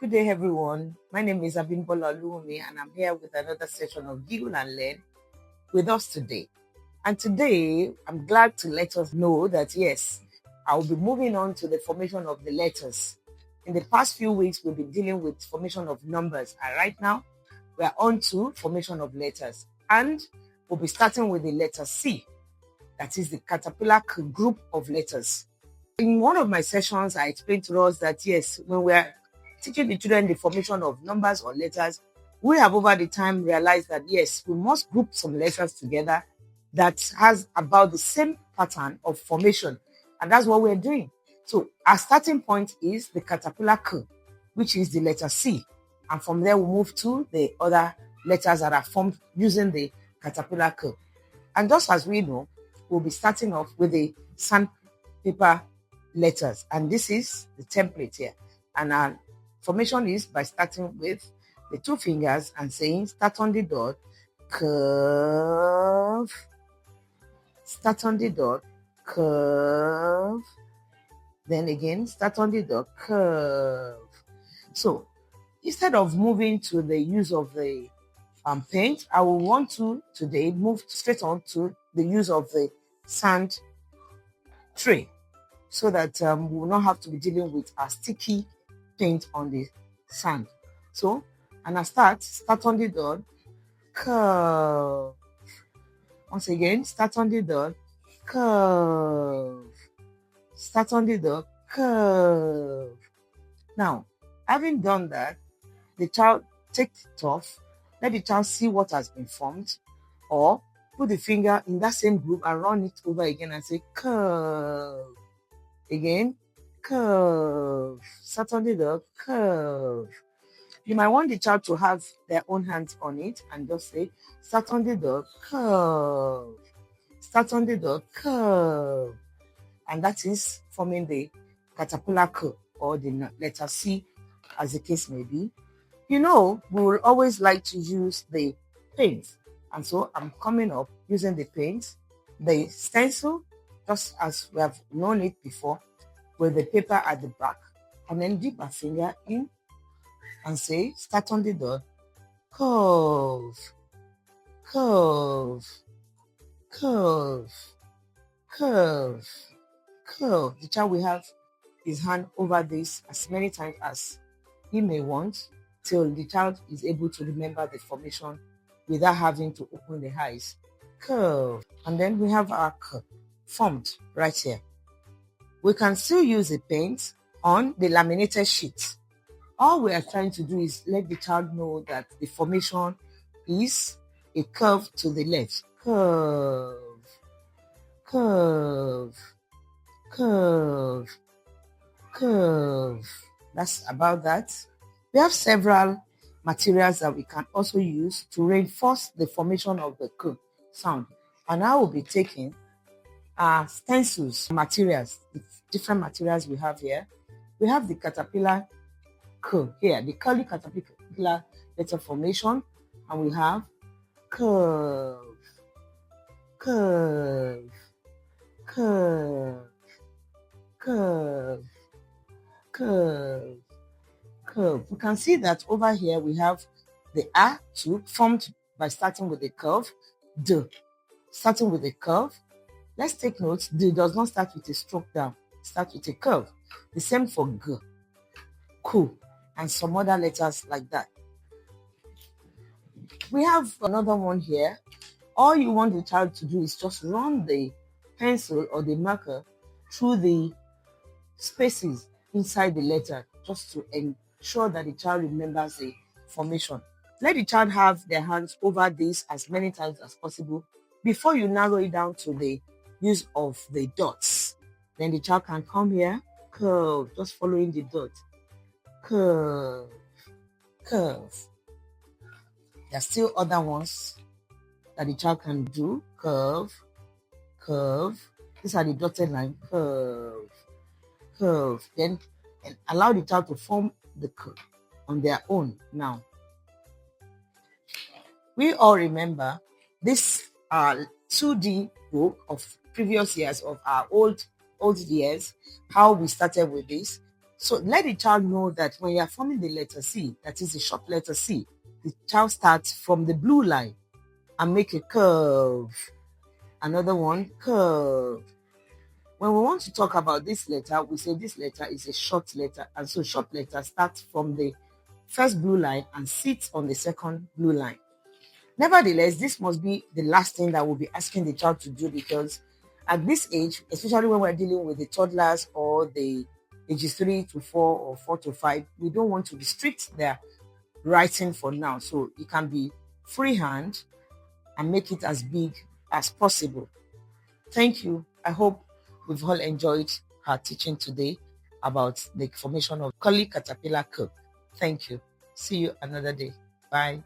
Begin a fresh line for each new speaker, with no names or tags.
Good day, everyone. My name is Abimbola Olumi, and I'm here with another session of Giggle and Learn with us today. And today, I'm glad to let us know that, yes, I'll be moving on to the formation of the letters. In the past few weeks, we've been dealing with formation of numbers. And right now, we're on to formation of letters. And we'll be starting with the letter C. That is the caterpillar group of letters. In one of my sessions, I explained to us that, yes, when we're teaching the children the formation of numbers or letters, we have over the time realized that, yes, we must group some letters together that has about the same pattern of formation. And that's what we're doing. So our starting point is the caterpillar K, which is the letter C. And from there, we'll move to the other letters that are formed using the caterpillar K. And just as we know, we'll be starting off with the sandpaper letters. And this is the template here. And our formation is by starting with the two fingers and saying, start on the dot, curve, start on the dot, curve, then again, start on the dot, curve. So instead of moving to the use of the paint, I will want to today move straight on to the use of the sand tray so that we will not have to be dealing with a sticky paint on the sand. So, and I start on the dot, curve. Once again, start on the dot, curve. Start on the dot, curve. Now, having done that, the child take it off, let the child see what has been formed, or put the finger in that same group and run it over again and say curve. Again, curve. Start on the dot, curve. You might want the child to have their own hands on it and just say, start on the dot, curve. Start on the dot, curve. And that is forming the caterpillar K or the letter C, as the case may be. You know, we will always like to use the paint. And so I'm coming up using the paint, the stencil, just as we have known it before, with the paper at the back. And then dip my finger in and say, start on the dot, curve, curve, curve, curve, curve. The child will have his hand over this as many times as he may want till the child is able to remember the formation without having to open the eyes. Curve. And then we have our K formed right here. We can still use the paint on the laminated sheet. All we are trying to do is let the child know that the formation is a curve to the left. Curve, curve, curve, curve. That's about that. We have several materials that we can also use to reinforce the formation of the K sound. And I will be taking stencils materials, the different materials we have here. We have the caterpillar K here, the curly caterpillar letter formation, and we have curve, curve, curve, curve, curve, curve. We can see that over here we have the A2 formed by starting with a curve, D starting with a curve. Let's take note, D does not start with a stroke down, it starts with a curve. The same for G, K, and some other letters like that. We have another one here. All you want the child to do is just run the pencil or the marker through the spaces inside the letter just to ensure that the child remembers the formation. Let the child have their hands over this as many times as possible before you narrow it down to the use of the dots. Then the child can come here, curve, just following the dot. Curve, curve. There are still other ones that the child can do. Curve, curve. These are the dotted line. Curve, curve. Then and allow the child to form the curve on their own now. We all remember this 2D book of previous years of our old years, how we started with this. So let the child know that when you are forming the letter C, that is the short letter C, the child starts from the blue line and make a curve. Another one, curve. When we want to talk about this letter, we say this letter is a short letter. And so short letter starts from the first blue line and sits on the second blue line. Nevertheless, this must be the last thing that we'll be asking the child to do, because at this age, especially when we're dealing with the toddlers or the ages 3 to 4 or 4 to 5, we don't want to restrict their writing for now. So it can be freehand and make it as big as possible. Thank you. I hope we've all enjoyed her teaching today about the formation of curly caterpillar curve. Thank you. See you another day. Bye.